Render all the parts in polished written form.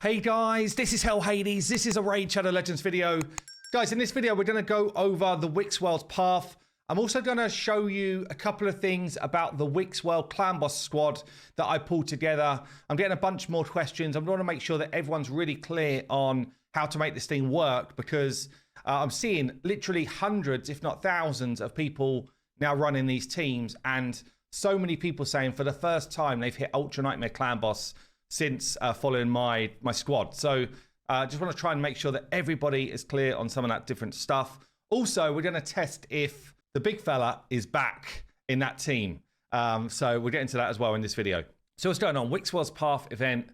Hey guys, this is Hell Hades. This is a Raid Shadow Legends video. Guys, in this video, we're going to go over the Wixwell's path. I'm also going to show you a couple of things about the Wixwell clan boss squad that I pulled together. I'm getting a bunch more questions. I'm going to make sure that everyone's really clear on how to make this thing work because I'm seeing literally hundreds, if not thousands, of people now running these teams, and so many people saying for the first time they've hit Ultra Nightmare clan boss since following my squad. So just want to try and make sure that everybody is clear on some of that different stuff. Also, we're going to test if the big fella is back in that team. So we'll get into that as well in this video. So what's going on? Wixwell's Path event.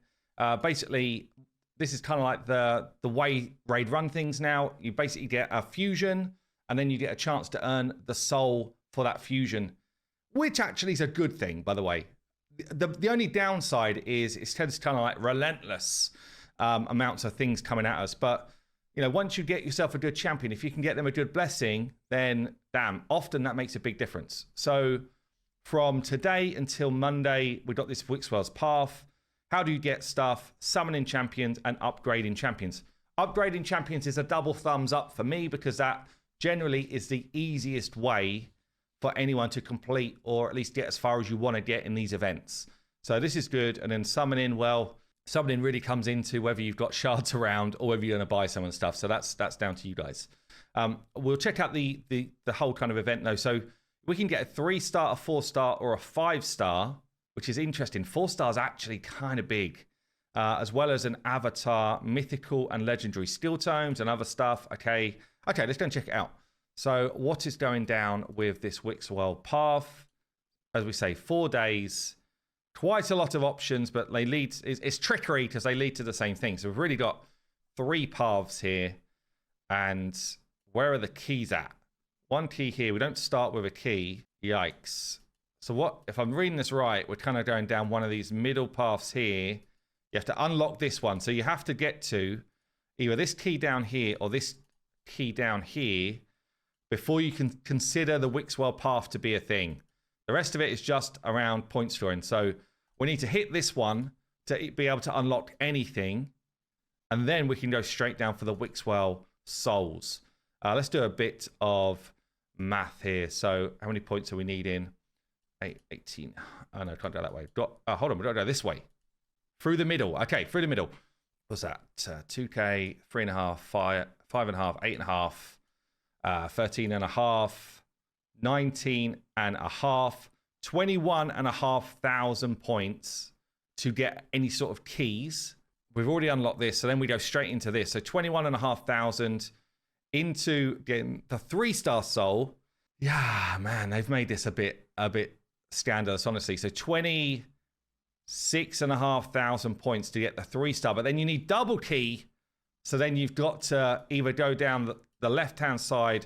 Basically, this is kind of like the way Raid run things now. You basically get a fusion, and then you get a chance to earn the soul for that fusion, which actually is a good thing, by the way. The only downside is it tends to kind of like relentless amounts of things coming at us. But, you know, once you get yourself a good champion, if you can get them a good blessing, then damn, often that makes a big difference. So from today until Monday, we got this Wixwell's Path. How do you get stuff? Summoning champions and upgrading champions. Upgrading champions is a double thumbs up for me because that generally is the easiest way for anyone to complete or at least get as far as you want to get in these events. So this is good. And then summoning, well, summoning really comes into whether you've got shards around or whether you're going to buy some and stuff. So that's down to you guys. We'll check out the whole kind of event though. So we can get a 3-star, a 4-star, or a 5-star, which is interesting. 4-star is actually kind of big, as well as an avatar, mythical and legendary skill tomes and other stuff. Okay, let's go and check it out. So what is going down with this Wixwell Path? As we say, 4 days, quite a lot of options, but they lead, it's trickery because they lead to the same thing. So we've really got 3 paths here. And where are the keys at? 1 key here. We don't start with a key. Yikes. So what, if I'm reading this right, we're kind of going down one of these middle paths here. You have to unlock this one. So you have to get to either this key down here or this key down here before you can consider the Wixwell Path to be a thing. The rest of it is just around point scoring. So we need to hit this one to be able to unlock anything. And then we can go straight down for the Wixwell souls. Let's do a bit of math here. So how many points are we needing? 18. Oh, no, can't go that way. Hold on, we've got to go this way. Through the middle. Okay, through the middle. What's that? 2K, 3.5, 5.5, 8.5. 13.5, 19.5, 21,500 points to get any sort of keys. We've already unlocked this, so then we go straight into this. So 21,500 into getting the 3-star soul. Yeah, man, they've made this a bit scandalous, honestly. So 26,500 points to get the 3-star, but then you need double key. So then you've got to either go down the left-hand side,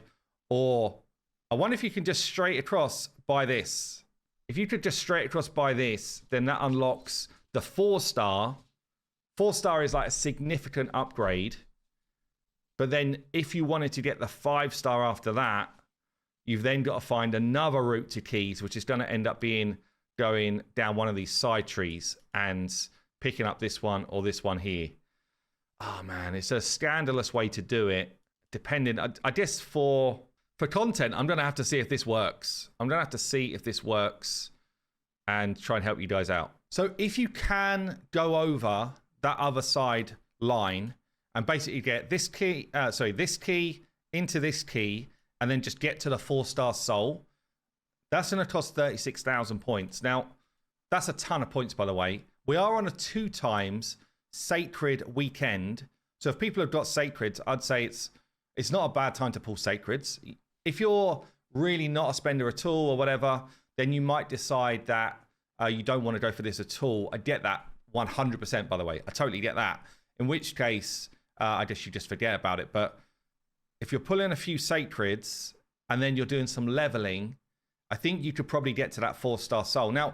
or I wonder if you can just straight across by this. If you could just straight across by this, then that unlocks the 4-star. 4-star is like a significant upgrade. But then if you wanted to get the 5-star after that, you've then got to find another route to keys, which is going to end up being going down one of these side trees and picking up this one or this one here. Oh man, it's a scandalous way to do it. Depending, I guess for content, I'm going to have to see if this works. I'm going to have to see if this works and try and help you guys out. So if you can go over that other side line and basically get this key, this key into this key, and then just get to the 4-star soul, that's going to cost 36,000 points. Now, that's a ton of points, by the way. We are on a 2 times sacred weekend. So if people have got sacreds, I'd say it's not a bad time to pull sacreds. If you're really not a spender at all or whatever, then you might decide that you don't want to go for this at all. I get that 100%, by the way. I totally get that. In which case, I guess you just forget about it. But if you're pulling a few sacreds and then you're doing some leveling, I think you could probably get to that 4-star soul. Now,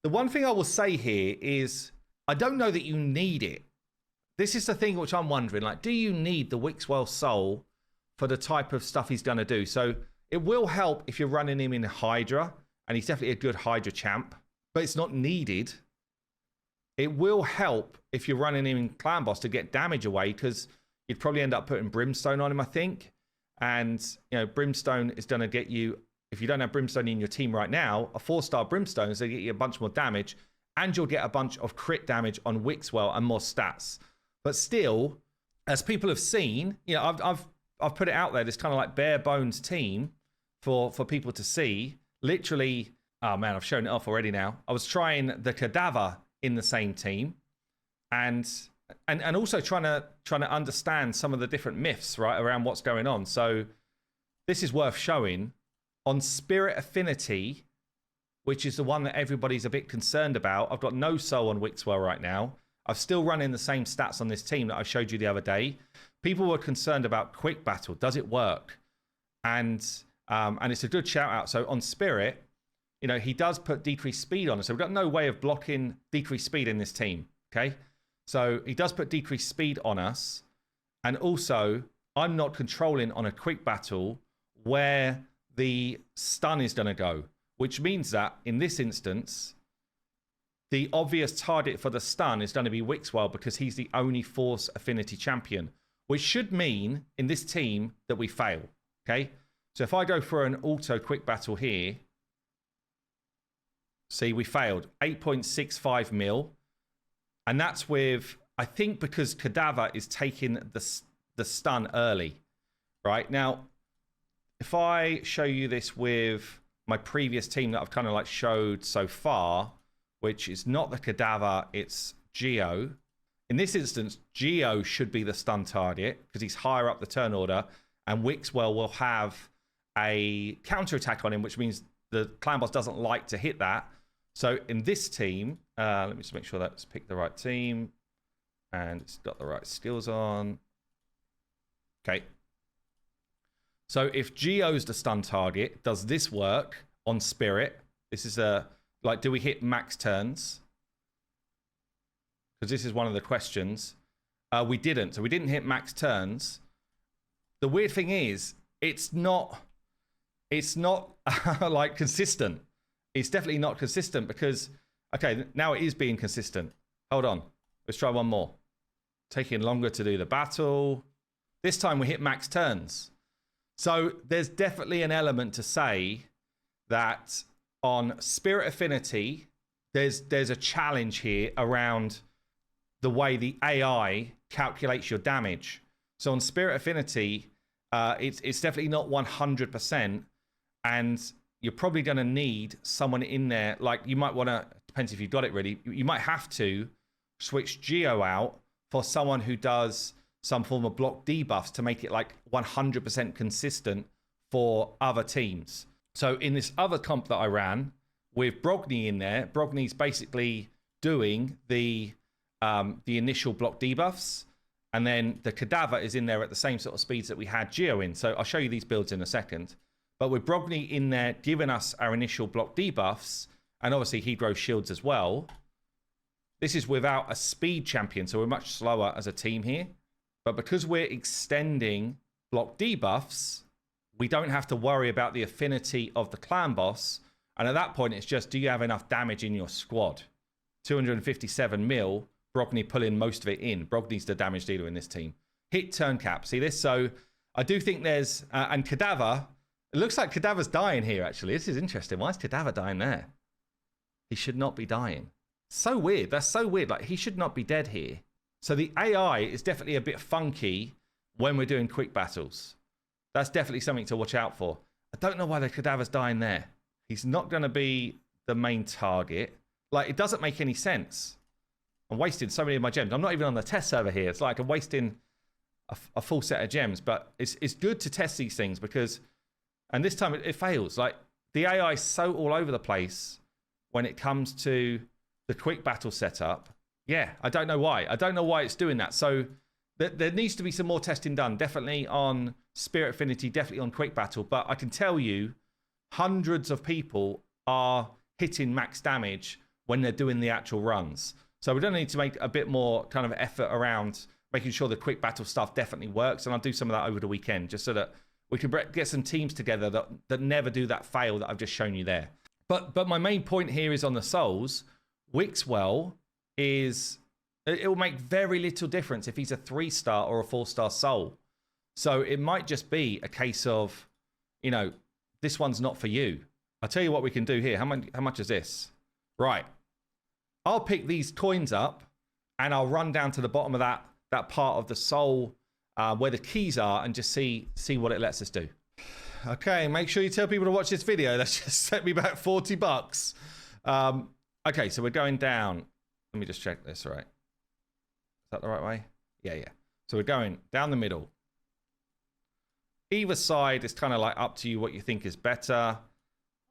the one thing I will say here is I don't know that you need it. This is the thing which I'm wondering, like, do you need the Wixwell soul for the type of stuff he's going to do? So it will help if you're running him in Hydra, and he's definitely a good Hydra champ, but it's not needed. It will help if you're running him in Clan Boss to get damage away, because you'd probably end up putting Brimstone on him, I think. And, Brimstone is going to get you, if you don't have Brimstone in your team right now, a 4-star Brimstone is going to get you a bunch more damage, and you'll get a bunch of crit damage on Wixwell and more stats. But still, as people have seen, I've put it out there, this kind of like bare bones team for people to see. Literally, oh man, I've shown it off already now. I was trying the Cadaver in the same team, and also trying to understand some of the different myths, right, around what's going on. So this is worth showing. On Spirit Affinity, which is the one that everybody's a bit concerned about, I've got no soul on Wixwell right now. I'm still running the same stats on this team that I showed you the other day. People were concerned about Quick Battle. Does it work? And it's a good shout out. So on Spirit, he does put decreased speed on us. So we've got no way of blocking decreased speed in this team. Okay. So he does put decreased speed on us. And also, I'm not controlling on a Quick Battle where the stun is going to go, which means that in this instance, the obvious target for the stun is going to be Wixwell, because he's the only Force Affinity champion, which should mean in this team that we fail. Okay. So if I go for an auto Quick Battle here, see, we failed 8.65 mil. And that's with, I think, because Cadaver is taking the stun early, right? Now, if I show you this with my previous team that I've kind of like showed so far, which is not the Cadaver, it's Geo. In this instance, Geo should be the stun target because he's higher up the turn order, and Wixwell will have a counter attack on him, which means the Clan Boss doesn't like to hit that. So in this team, let me just make sure that's picked the right team and it's got the right skills on. Okay. So if Geo's the stun target, does this work on Spirit? This is do we hit max turns? Because this is one of the questions. We didn't. So we didn't hit max turns. The weird thing is, it's not like consistent. It's definitely not consistent because, okay, now it is being consistent. Hold on. Let's try one more. Taking longer to do the battle. This time we hit max turns. So there's definitely an element to say that on Spirit Affinity, there's a challenge here around the way the AI calculates your damage. So on Spirit Affinity, it's definitely not 100%, and you're probably going to need someone in there. Like you might want to, depends if you've got it really, you might have to switch Geo out for someone who does some form of block debuffs to make it like 100% consistent for other teams. So in this other comp that I ran with Brogni in there, Brogni's basically doing the initial block debuffs, and then the Cadaver is in there at the same sort of speeds that we had Geo in. So I'll show you these builds in a second. But with Brogni in there giving us our initial block debuffs, and obviously he grows shields as well. This is without a speed champion, so we're much slower as a team here. But because we're extending block debuffs, we don't have to worry about the affinity of the Clan Boss. And at that point, it's just, do you have enough damage in your squad? 257 mil, Brogni pulling most of it in. Brogni's the damage dealer in this team. Hit turn cap. See this? So I do think there's... and Cadaver... It looks like Cadaver's dying here, actually. This is interesting. Why is Cadaver dying there? He should not be dying. So weird. That's so weird. Like, he should not be dead here. So the AI is definitely a bit funky when we're doing quick battles. That's definitely something to watch out for. I don't know why the Cadaver's dying there. He's not going to be the main target. Like, it doesn't make any sense. I'm wasting so many of my gems. I'm not even on the test server here. It's like I'm wasting a full set of gems. But it's good to test these things because... And this time it fails. Like, the AI is so all over the place when it comes to the quick battle setup. Yeah, I don't know why. I don't know why it's doing that. So there needs to be some more testing done. Definitely on Spirit Affinity, definitely on quick battle. But I can tell you, hundreds of people are hitting max damage when they're doing the actual runs. So we don't need to make a bit more kind of effort around making sure the quick battle stuff definitely works. And I'll do some of that over the weekend just so that we can get some teams together that never do that fail that I've just shown you there. But my main point here is on the souls. Wixwell is it will make very little difference if he's a 3-star or a 4-star soul. So it might just be a case of, you know, this one's not for you. I'll tell you what we can do here. How much is this? Right. I'll pick these coins up and I'll run down to the bottom of that part of the soul where the keys are and just see what it lets us do. Okay, make sure you tell people to watch this video. That's just set me back $40. Okay, so we're going down. Let me just check this, right? Is that the right way? Yeah. So we're going down the middle. Either side is kind of like up to you what you think is better.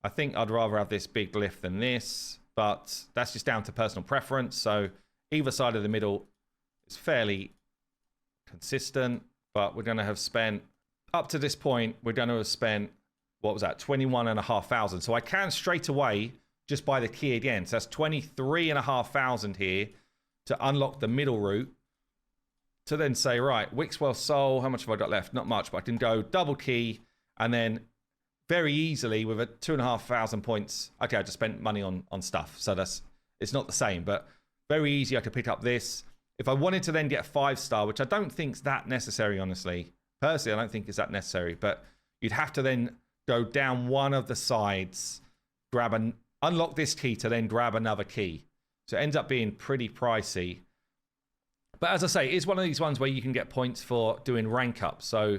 I think I'd rather have this big lift than this, but that's just down to personal preference. So either side of the middle is fairly consistent, but we're going to have spent, up to this point, we're going to have spent, what was that, 21,500. So I can straight away just buy the key again. So that's 23,500 here to unlock the middle route. To then say, right, Wixwell Soul, how much have I got left? Not much, but I can go double key and then very easily with a 2,500 points. Okay, I just spent money on stuff. So it's not the same, but very easy. I could pick up this. If I wanted to then get a 5-star, which I don't think is that necessary, honestly. Personally, I don't think it's that necessary, but you'd have to then go down one of the sides, unlock this key to then grab another key. So it ends up being pretty pricey. But as I say, it's one of these ones where you can get points for doing rank up. So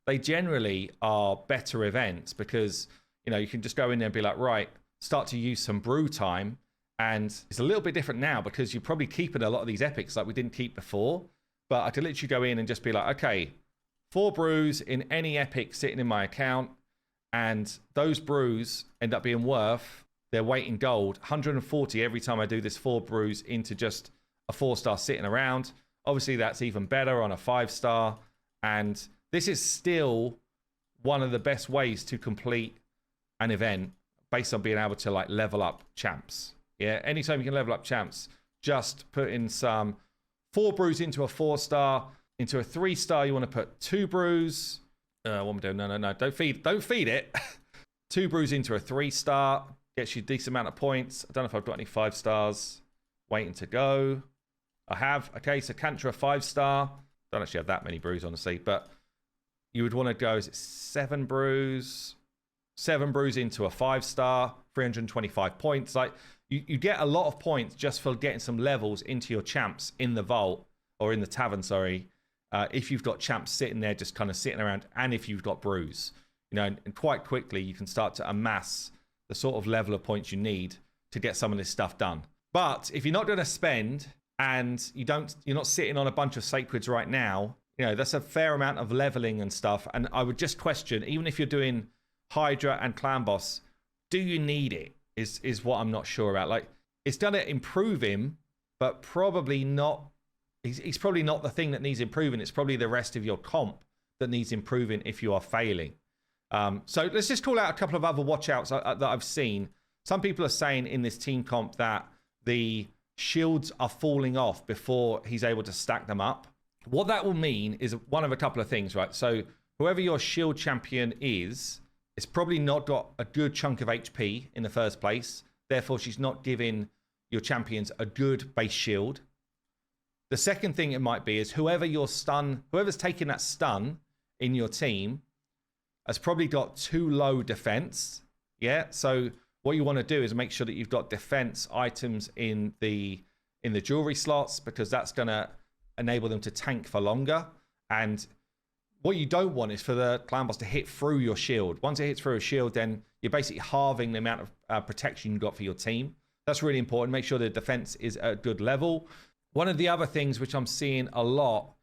they generally are better events because, you know, you can just go in there and be like, right, start to use some brew time. And it's a little bit different now because you're probably keeping a lot of these epics like we didn't keep before. But I could literally go in and just be like, okay, 4 brews in any epic sitting in my account. And those brews end up being worth their weight in gold, 140 every time I do this 4 brews into just a 4-star sitting around. Obviously, that's even better on a 5-star. And this is still one of the best ways to complete an event based on being able to like level up champs. Yeah, anytime you can level up champs, just put in some 4 brews into a 4-star. Into a 3-star, you want to put 2 brews. What am I doing? No. Don't feed it. 2 brews into a 3-star. Gets you a decent amount of points. I don't know if I've got any 5-stars waiting to go. I have. Okay, so Cantra 5-star. Don't actually have that many brews, honestly, but you would want to go, is it 7 brews? 7 brews into a 5-star, 325 points. Like you get a lot of points just for getting some levels into your champs in the vault or in the tavern, sorry. If you've got champs sitting there, just kind of sitting around, and if you've got brews, you know, and quite quickly you can start to amass the sort of level of points you need to get some of this stuff done. But if you're not going to spend and you're not sitting on a bunch of sacreds right now, you know, that's a fair amount of leveling and stuff. And I would just question, even if you're doing Hydra and Clan Boss, do you need it? Is what I'm not sure about. Like, it's going to improve him, but probably not. He's probably not the thing that needs improving. It's probably the rest of your comp that needs improving if you are failing. So let's just call out a couple of other watchouts that I've seen. Some people are saying in this team comp that the shields are falling off before he's able to stack them up. What that will mean is one of a couple of things, right? So whoever your shield champion is, it's probably not got a good chunk of HP in the first place. Therefore, she's not giving your champions a good base shield. The second thing it might be is whoever's taking that stun in your team has probably got too low defense. Yeah. So what you want to do is make sure that you've got defense items in the jewelry slots, because that's going to enable them to tank for longer. And what you don't want is for the clan boss to hit through your shield. Once it hits through a shield, then you're basically halving the amount of protection you've got for your team. That's really important. Make sure the defense is at a good level. One of the other things which I'm seeing a lot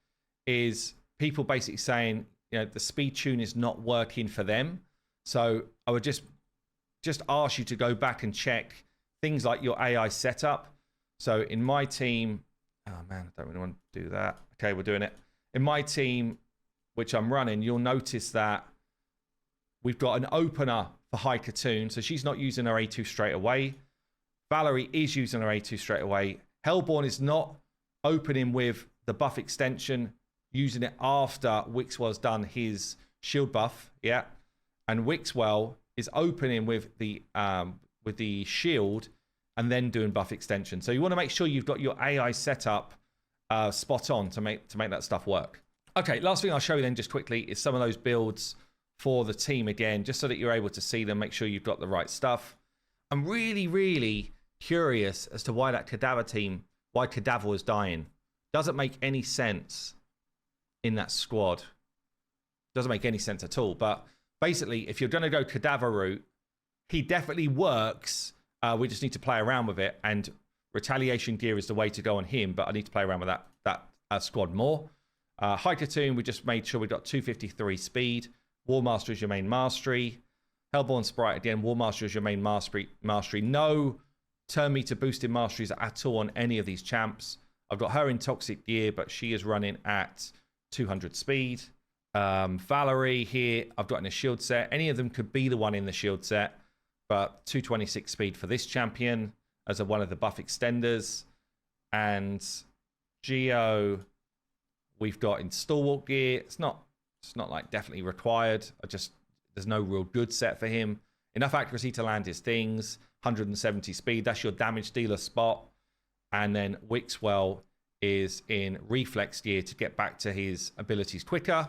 is people basically saying, you know, the speed tune is not working for them. So I would just ask you to go back and check things like your AI setup. So in my team, oh man, I don't really want to do that. Okay, we're doing it. In my team, which I'm running, you'll notice that we've got an opener for High Katoon. So she's not using her A2 straight away. Valerie is using her A2 straight away. Hellborn is not opening with the buff extension, using it after Wixwell's done his shield buff. Yeah. And Wixwell is opening with the shield and then doing buff extension. So you want to make sure you've got your AI setup spot on to make that stuff work. Okay, last thing I'll show you then just quickly is some of those builds for the team again, just so that you're able to see them, make sure you've got the right stuff. I'm really, really curious as to why that Cadaver team, why Cadaver was dying. Doesn't make any sense in that squad. Doesn't make any sense at all. But basically, if you're going to go Cadaver route, he definitely works. We just need to play around with it. And retaliation gear is the way to go on him. But I need to play around with that squad more. High Cartoon, we just made sure we got 253 speed. War Master is your main mastery. Hellborn Sprite, again, War Master is your main mastery. No turn meter boosted masteries at all on any of these champs. I've got her in Toxic Gear, but she is running at 200 speed. Valerie here, I've got in a shield set. Any of them could be the one in the shield set, but 226 speed for this champion as one of the buff extenders. And Geo, we've got in Stalwart Gear. It's not like definitely required. There's no real good set for him. Enough accuracy to land his things. 170 speed. That's your damage dealer spot. And then Wixwell is in Reflex Gear to get back to his abilities quicker.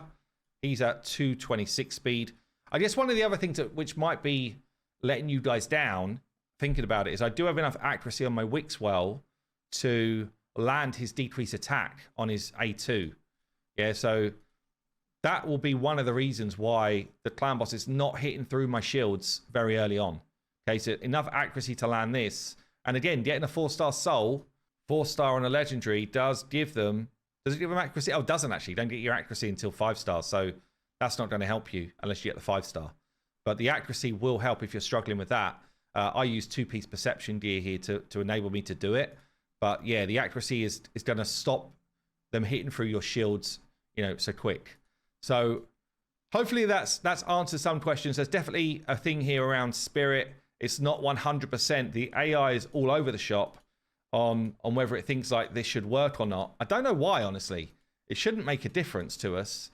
He's at 226 speed. I guess one of the other things which might be letting you guys down, thinking about it, is I do have enough accuracy on my Wixwell to land his decrease attack on his A2. Yeah, so that will be one of the reasons why the clan boss is not hitting through my shields very early on. Okay, so enough accuracy to land this. And again, getting a 4-star soul, 4-star on a legendary does give them... Does it give them accuracy? Oh, it doesn't actually. Don't get your accuracy until 5 stars. So that's not going to help you unless you get the 5-star. But the accuracy will help if you're struggling with that. I use 2-piece perception gear here to enable me to do it. But yeah, the accuracy is going to stop them hitting through your shields, so quick. So hopefully that's answered some questions. There's definitely a thing here around Spirit. It's not 100%. The AI is all over the shop on whether it thinks like this should work or not. I don't know why, honestly. It shouldn't make a difference to us.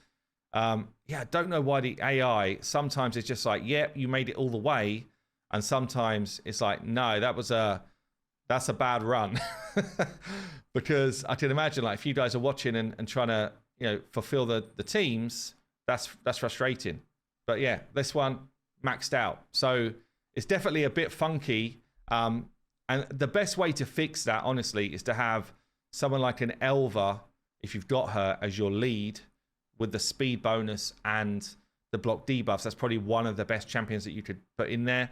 I don't know why the AI, sometimes it's just like, yep, you made it all the way. And sometimes it's like, no, that's a bad run. Because I can imagine, like, if you guys are watching and trying to, fulfill the teams, that's frustrating. But yeah, this one maxed out. So it's definitely a bit funky. And the best way to fix that, honestly, is to have someone like an Elva, if you've got her as your lead, with the speed bonus and the block debuffs. That's probably one of the best champions that you could put in there.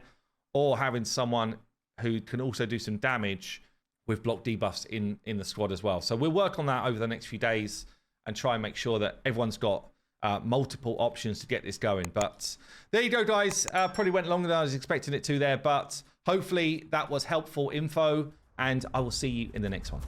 Or having someone who can also do some damage with block debuffs in the squad as well. So we'll work on that over the next few days and try and make sure that everyone's got multiple options to get this going. But there you go, guys. Probably went longer than I was expecting it to there, but hopefully that was helpful info, and I will see you in the next one.